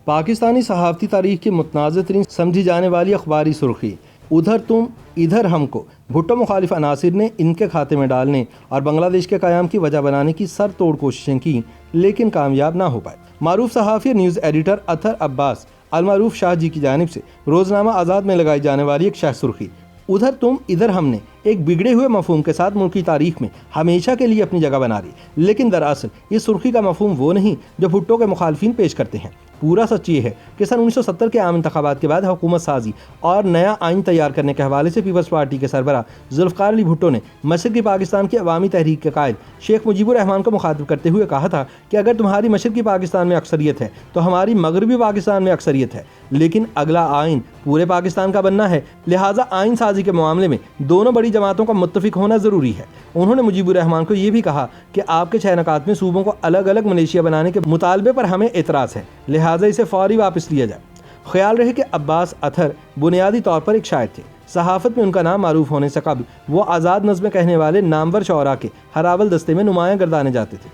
پاکستانی صحافتی تاریخ کی متنازع ترین سمجھی جانے والی اخباری سرخی ادھر تم ادھر ہم کو بھٹو مخالف عناصر نے ان کے کھاتے میں ڈالنے اور بنگلہ دیش کے قیام کی وجہ بنانے کی سر توڑ کوششیں کی، لیکن کامیاب نہ ہو پائے۔ معروف صحافی نیوز ایڈیٹر اطہر عباس المعروف شاہ جی کی جانب سے روزنامہ آزاد میں لگائی جانے والی ایک شہ سرخی ادھر تم ادھر ہم نے ایک بگڑے ہوئے مفہوم کے ساتھ ملک کی تاریخ میں ہمیشہ کے لیے اپنی جگہ بنا لی، لیکن دراصل اس سرخی کا مفہوم وہ نہیں جو بھٹو کے مخالفین پیش کرتے ہیں۔ پورا سچ یہ ہے کہ سن 1970 کے عام انتخابات کے بعد حکومت سازی اور نیا آئین تیار کرنے کے حوالے سے پیپلز پارٹی کے سربراہ ذوالفقار علی بھٹو نے مشرقی پاکستان کی عوامی تحریک کے قائد شیخ مجیب الرحمان کو مخاطب کرتے ہوئے کہا تھا کہ اگر تمہاری مشرقی پاکستان میں اکثریت ہے تو ہماری مغربی پاکستان میں اکثریت ہے، لیکن اگلا آئین پورے پاکستان کا بننا ہے، لہٰذا آئین سازی کے معاملے میں دونوں بڑی جماعتوں کا متفق ہونا ضروری ہے۔ انہوں نے مجیب الرحمان کو یہ بھی کہا کہ آپ کے 6 نکات میں صوبوں کو الگ الگ ملیشیا بنانے کے مطالبے پر ہمیں اعتراض ہے، لہٰذا اسے فوری واپس لیا جائے۔ خیال رہے کہ عباس اطہر بنیادی طور پر ایک شاعر تھے۔ صحافت میں ان کا نام معروف ہونے سے قبل وہ آزاد نظمیں کہنے والے نامور شعراء کے ہراول دستے میں نمایاں گردانے جاتے تھے۔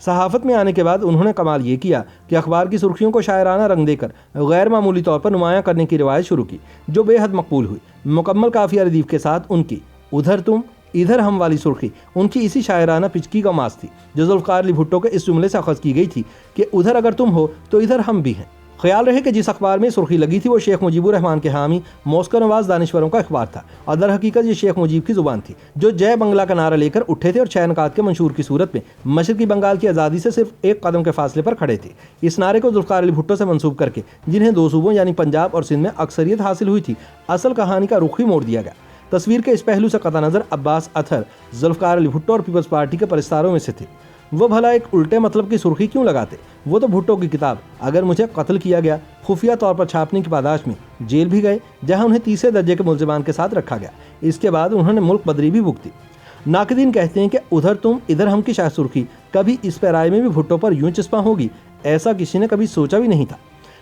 صحافت میں آنے کے بعد انہوں نے کمال یہ کیا کہ اخبار کی سرخیوں کو شاعرانہ رنگ دے کر غیر معمولی طور پر نمایاں کرنے کی روایت شروع کی، جو بے حد مقبول ہوئی۔ مکمل قافیہ ردیف کے ساتھ ان کی ادھر تم ادھر ہم والی سرخی ان کی اسی شاعرانہ پچکی کا ماس تھی جو ذوالفقار علی بھٹو کے اس جملے سے اخذ کی گئی تھی کہ ادھر اگر تم ہو تو ادھر ہم بھی ہیں۔ خیال رہے کہ جس اخبار میں سرخی لگی تھی وہ شیخ مجیب الرحمان کے حامی موسکو نواز دانشوروں کا اخبار تھا، اور در حقیقت یہ شیخ مجیب کی زبان تھی جو جے بنگلہ کا نعرہ لے کر اٹھے تھے اور 6 نکات کے منشور کی صورت میں مشرقی بنگال کی آزادی سے صرف 1 قدم کے فاصلے پر کھڑے تھے۔ اس نعرے کو ذوالفقار علی بھٹو سے منسوب کر کے جنہیں 2 صوبوں یعنی پنجاب اور سندھ میں اکثریت حاصل ہوئی تھی، اصل کہانی کا رخ ہی موڑ دیا گیا۔ تصویر کے اس پہلو سے قطع نظر عباس اطہر ذوالفقار علی بھٹو اور پیپلز پارٹی کے پرستاروں میں سے تھے۔ وہ بھلا ایک الٹے مطلب کی سرخی کیوں لگاتے؟ وہ تو بھٹو کی کتاب اگر مجھے قتل کیا گیا خفیہ طور پر چھاپنے کی پاداش میں جیل بھی گئے، جہاں انہیں تیسرے درجے کے ملزمان کے ساتھ رکھا گیا۔ اس کے بعد انہوں نے ملک بدری بھی بھگتی۔ ناقدین کہتے ہیں کہ ادھر تم ادھر ہم کی شاہ سرخی کبھی اس پیرائے میں بھی بھٹو پر یوں چسپاں ہوگی، ایسا کسی نے کبھی سوچا بھی نہیں تھا۔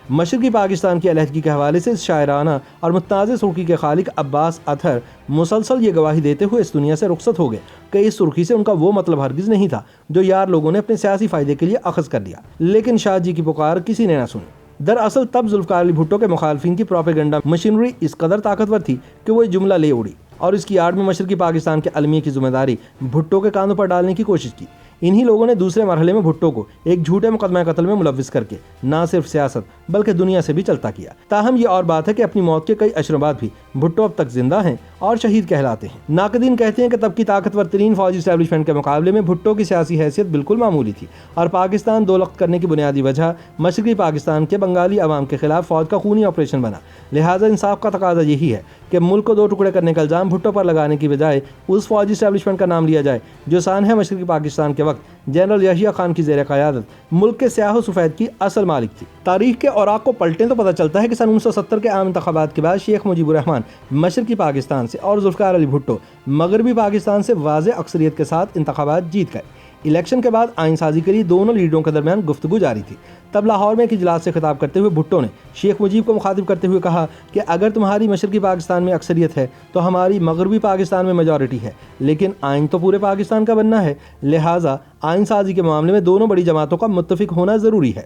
مشرقی پاکستان کی علیحدگی کے حوالے سے اس شاعرانہ اور متنازع سرخی کے خالق عباس اطہر مسلسل یہ گواہی دیتے ہوئے اس دنیا سے رخصت ہو گئے کہ اس سرخی سے ان کا وہ مطلب ہرگز نہیں تھا جو یار لوگوں نے اپنے سیاسی فائدے کے لیے اخذ کر لیا، لیکن شاہ جی کی پکار کسی نے نہ سنی۔ دراصل تب ذوالفقار علی بھٹو کے مخالفین کی پروپیگنڈا مشینری اس قدر طاقتور تھی کہ وہ جملہ لے اڑی اور اس کی آڑ میں مشرقی پاکستان کے المیہ کی ذمہ داری بھٹو کے کاندھوں پر ڈالنے کی کوشش کی۔ انہی لوگوں نے دوسرے مرحلے میں بھٹو کو ایک جھوٹے مقدمہ قتل میں ملوث کر کے نہ صرف سیاست بلکہ دنیا سے بھی چلتا کیا۔ تاہم یہ اور بات ہے کہ اپنی موت کے کئی اشروں بعد بھی بھٹو اب تک زندہ ہیں اور شہید کہلاتے ہیں۔ ناقدین کہتے ہیں کہ تب کی طاقتور ترین فوجی اسٹیبلشمنٹ کے مقابلے میں بھٹو کی سیاسی حیثیت بالکل معمولی تھی، اور پاکستان دو لخت کرنے کی بنیادی وجہ مشرقی پاکستان کے بنگالی عوام کے خلاف فوج کا خونی آپریشن بنا۔ لہٰذا انصاف کا تقاضا یہی ہے کہ ملک کو 2 ٹکڑے کرنے کا الزام بھٹو پر لگانے کی بجائے اس فوجی اسٹیبلشمنٹ کا نام لیا جائے جو سانحہ مشرقی پاکستان کے وقت جنرل یحییٰ خان کی زیر قیادت ملک کے سیاہ و سفید کی اصل مالک تھی۔ تاریخ کے اوراق کو پلٹیں تو پتہ چلتا ہے کہ سن 1970 کے عام انتخابات کے بعد شیخ مجیب الرحمان مشرقی پاکستان سے اور ذوالفقار علی بھٹو مغربی پاکستان سے واضح اکثریت کے ساتھ انتخابات جیت گئے۔ الیکشن کے بعد آئین سازی کے لیے دونوں لیڈروں کے درمیان گفتگو جاری تھی۔ تب لاہور میں ایک اجلاس سے خطاب کرتے ہوئے بھٹو نے شیخ مجیب کو مخاطب کرتے ہوئے کہا کہ اگر تمہاری مشرقی پاکستان میں اکثریت ہے تو ہماری مغربی پاکستان میں میجورٹی ہے، لیکن آئین تو پورے پاکستان کا بننا ہے، لہٰذا آئین سازی کے معاملے میں دونوں بڑی جماعتوں کا متفق ہونا ضروری ہے۔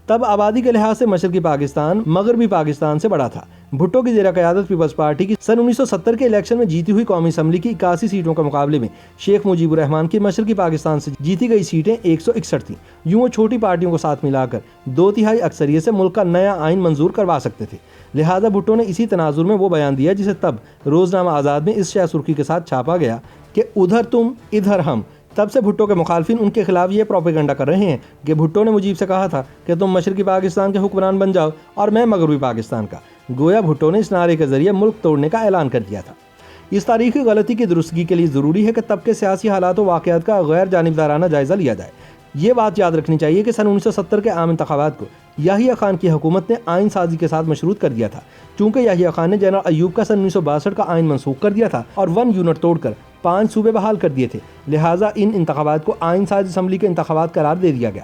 تب آبادی کے لحاظ سے مشرقی پاکستان مغربی پاکستان سے بڑا تھا۔ بھٹو کی زیر قیادت پیپلز پارٹی کی سن 1970 کے الیکشن میں جیتی ہوئی قومی اسمبلی کی 81 سیٹوں کے مقابلے میں شیخ مجیب الرحمان کی مشرقی پاکستان سے جیتی گئی سیٹیں 161 تھیں۔ یوں وہ چھوٹی پارٹیوں کو ساتھ ملا کر 2/3 اکثریت سے ملک کا نیا آئین منظور کروا سکتے تھے۔ لہٰذا بھٹو نے اسی تناظر میں وہ بیان دیا جسے تب روزنامہ آزاد میں اس شہ سرخی کے ساتھ چھاپا گیا کہ ادھر تم ادھر ہم۔ تب سے بھٹو کے مخالفین ان کے خلاف یہ پروپیگنڈا کر رہے ہیں کہ بھٹو نے مجیب سے کہا تھا کہ تم مشرقی پاکستان کے حکمران بن جاؤ اور میں مغربی پاکستان کا۔ گویا بھٹو نے اس نعرے کے ذریعے ملک توڑنے کا اعلان کر دیا تھا۔ اس تاریخی غلطی کی درستگی کے لیے ضروری ہے کہ تب کے سیاسی حالات و واقعات کا غیر جانبدارانہ جائزہ لیا جائے۔ یہ بات یاد رکھنی چاہیے کہ سن 1970 کے عام انتخابات کو یحییٰ خان کی حکومت نے آئین سازی کے ساتھ مشروط کر دیا تھا۔ چونکہ یحییٰ خان نے جنرل ایوب کا سن 1962 کا آئین منسوخ کر دیا تھا اور 1 یونٹ توڑ کر 5 صوبے بحال کر دیے تھے، لہٰذا ان انتخابات کو آئین ساز اسمبلی کے انتخابات قرار دے دیا گیا۔